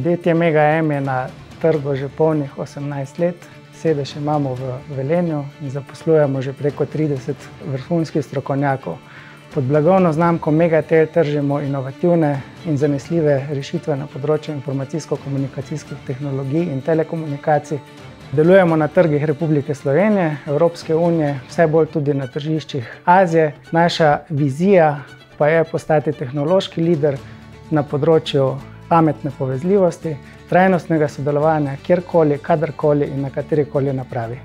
Podjetje Mega-M je na trgu že polnih 18 let. Sedež imamo v Velenju in zaposlujemo že preko 30 vrhunskih strokovnjakov. Pod blagovno znamko Megatel tržimo inovativne in zanesljive rešitve na področju informacijsko-komunikacijskih tehnologij in telekomunikacij. Delujemo na trgih Republike Slovenije, Evropske unije, vse bolj tudi na tržiščih Azije. Naša vizija pa je postati tehnološki lider na področju pametne povezljivosti, trajnostnega sodelovanja kjerkoli, kadarkoli in na katerikoli napravi.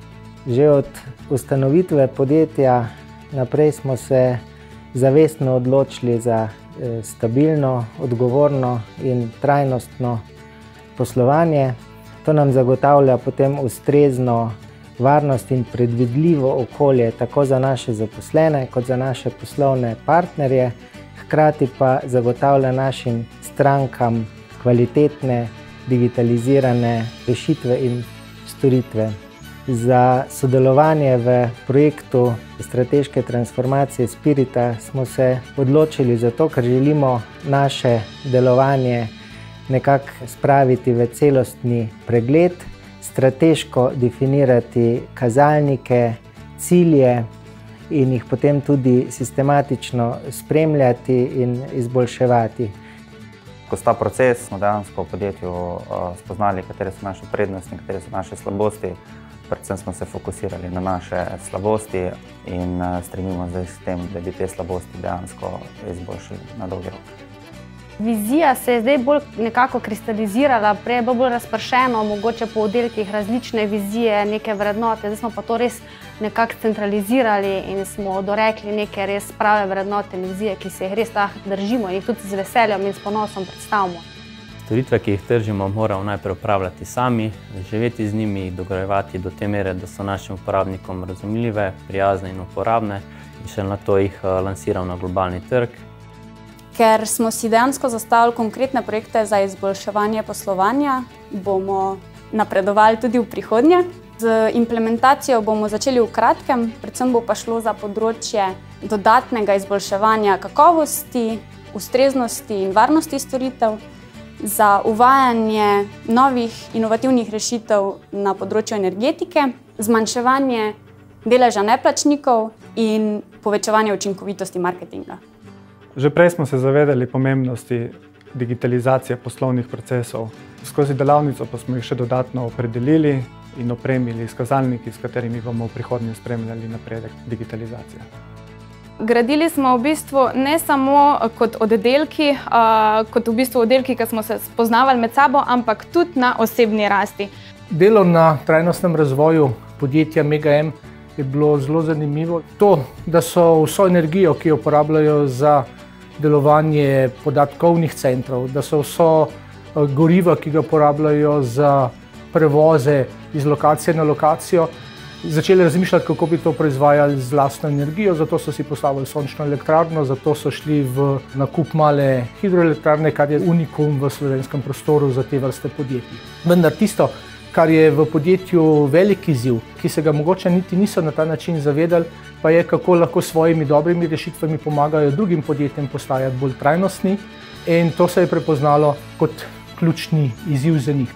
Že od ustanovitve podjetja naprej smo se zavestno odločili za stabilno, odgovorno in trajnostno poslovanje. To nam zagotavlja potem ustrezno varnost in predvidljivo okolje tako za naše zaposlene kot za naše poslovne partnerje, hkrati pa zagotavlja našim strankam kvalitetne, digitalizirane rešitve in storitve. Za sodelovanje v projektu strateške transformacije Spirita smo se odločili zato, ker želimo naše delovanje nekako spraviti v celostni pregled, strateško definirati kazalnike, cilje in jih potem tudi sistematično spremljati in izboljševati. Skozi ta proces smo dejansko v podjetju spoznali, katere so naše prednosti in katere so naše slabosti. Predvsem smo se fokusirali na naše slabosti in stremimo zdaj s tem, da bi te slabosti dejansko izboljšali na dolgi rok. Vizija se je zdaj bolj nekako kristalizirala, prej je bilo bolj razpršeno, mogoče po oddelkih različne vizije, neke vrednote. Zdaj smo pa to res nekako centralizirali in smo dorekli neke res prave vrednote in vizije, ki se jih res držimo in jih tudi z veseljem in s ponosom predstavimo. Storitve, ki jih tržimo, moramo najprej upravljati sami, živeti z njimi, jih dograjevati do te mere, da so našim uporabnikom razumljive, prijazne in uporabne in še na to jih lansiramo na globalni trg. Ker smo si dejansko zastavili konkretne projekte za izboljševanje poslovanja, bomo napredovali tudi v prihodnje. Z implementacijo bomo začeli v kratkem, predvsem bo pa šlo za področje dodatnega izboljševanja kakovosti, ustreznosti in varnosti storitev, za uvajanje novih inovativnih rešitev na področju energetike, zmanjševanje deleža neplačnikov in povečevanje učinkovitosti marketinga. Že prej smo se zavedali pomembnosti digitalizacije poslovnih procesov. Skozi delavnico pa smo jih še dodatno opredelili in opremili s kazalniki, s katerimi bomo v prihodnje spremljali napredek digitalizacije. Gradili smo v bistvu ne samo kot oddelki, ki smo se spoznavali med sabo, ampak tudi na osebni rasti. Delo na trajnostnem razvoju podjetja Mega-M je bilo zelo zanimivo. To, da so vso energijo, ki jo uporabljajo za delovanje podatkovnih centrov, da so vso goriva, ki ga uporabljajo za prevoze iz lokacije na lokacijo, začeli razmišljati, kako bi to proizvajali z lastno energijo, zato so si postavili sončno elektrarno, zato so šli v nakup male hidroelektrarne, kar je unikum v slovenskem prostoru za te vrste podjetij. Vendar tisto, kar je v podjetju velik izziv, ki se ga mogoče niti niso na ta način zavedali, pa je, kako lahko s svojimi dobrimi rešitvami pomagajo drugim podjetjem postajati bolj trajnostni, in to se je prepoznalo kot ključni izziv za njih.